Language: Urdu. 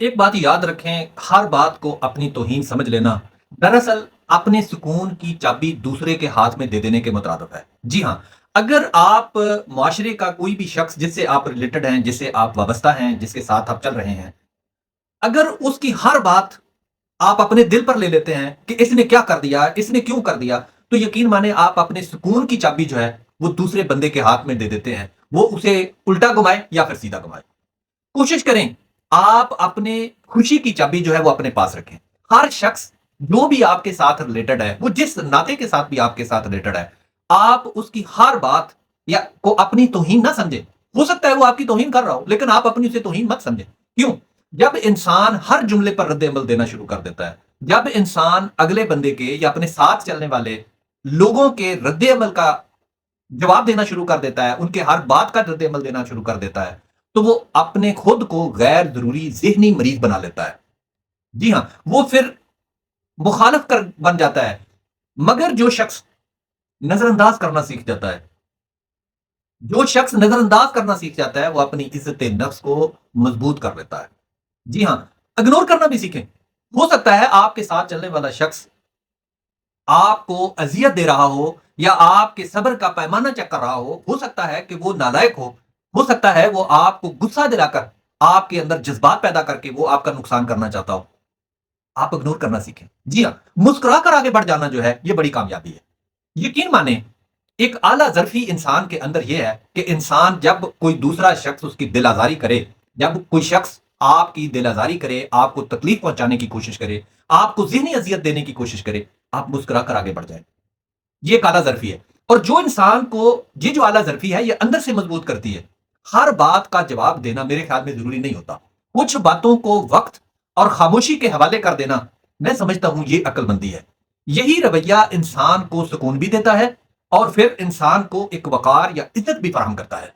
ایک بات یاد رکھیں، ہر بات کو اپنی توہین سمجھ لینا دراصل اپنے سکون کی چابی دوسرے کے ہاتھ میں دے دینے کے مترادف ہے۔ جی ہاں، اگر آپ معاشرے کا کوئی بھی شخص جس سے آپ ریلیٹڈ ہیں، جس سے آپ وابستہ ہیں، جس کے ساتھ آپ چل رہے ہیں، اگر اس کی ہر بات آپ اپنے دل پر لے لیتے ہیں کہ اس نے کیا کر دیا، اس نے کیوں کر دیا، تو یقین مانے آپ اپنے سکون کی چابی جو ہے وہ دوسرے بندے کے ہاتھ میں دے دیتے ہیں، وہ اسے الٹا گھمائے یا پھر سیدھا گھمائے۔ کوشش کریں آپ اپنے خوشی کی چابی جو ہے وہ اپنے پاس رکھیں۔ ہر شخص جو بھی آپ کے ساتھ ریلیٹڈ ہے، وہ جس ناطے کے ساتھ بھی آپ کے ساتھ ریلیٹڈ ہے، آپ اس کی ہر بات یا کو اپنی توہین نہ سمجھیں۔ ہو سکتا ہے وہ آپ کی توہین کر رہا ہو، لیکن آپ اپنی اسے توہین مت سمجھیں۔ کیوں؟ جب انسان ہر جملے پر رد عمل دینا شروع کر دیتا ہے، جب انسان اگلے بندے کے یا اپنے ساتھ چلنے والے لوگوں کے رد عمل کا جواب دینا شروع کر دیتا ہے، ان کے ہر بات کا رد عمل دینا شروع کر دیتا ہے، تو وہ اپنے خود کو غیر ضروری ذہنی مریض بنا لیتا ہے۔ جی ہاں، وہ پھر مخالف کر بن جاتا ہے۔ مگر جو شخص نظر انداز کرنا سیکھ جاتا ہے، جو شخص نظر انداز کرنا سیکھ جاتا ہے، وہ اپنی عزت نفس کو مضبوط کر لیتا ہے۔ جی ہاں، اگنور کرنا بھی سیکھیں۔ ہو سکتا ہے آپ کے ساتھ چلنے والا شخص آپ کو اذیت دے رہا ہو یا آپ کے صبر کا پیمانہ چیک کر رہا ہو سکتا ہے کہ وہ نالائق ہو سکتا ہے وہ آپ کو غصہ دلا کر آپ کے اندر جذبات پیدا کر کے وہ آپ کا نقصان کرنا چاہتا ہو۔ آپ اگنور کرنا سیکھیں۔ جی ہاں، مسکرا کر آگے بڑھ جانا جو ہے یہ بڑی کامیابی ہے۔ یقین مانیں، ایک اعلیٰ ظرفی انسان کے اندر یہ ہے کہ انسان جب کوئی دوسرا شخص اس کی دل آزاری کرے، جب کوئی شخص آپ کی دل آزاری کرے، آپ کو تکلیف پہنچانے کی کوشش کرے، آپ کو ذہنی اذیت دینے کی کوشش کرے، آپ مسکرا کر آگے بڑھ جائیں۔ یہ ایک اعلیٰ ظرفی ہے، اور جو انسان کو یہ جو اعلیٰ ظرفی ہے یہ اندر سے مضبوط کرتی ہے۔ ہر بات کا جواب دینا میرے خیال میں ضروری نہیں ہوتا۔ کچھ باتوں کو وقت اور خاموشی کے حوالے کر دینا، میں سمجھتا ہوں یہ عقل مندی ہے۔ یہی رویہ انسان کو سکون بھی دیتا ہے اور پھر انسان کو ایک وقار یا عزت بھی فراہم کرتا ہے۔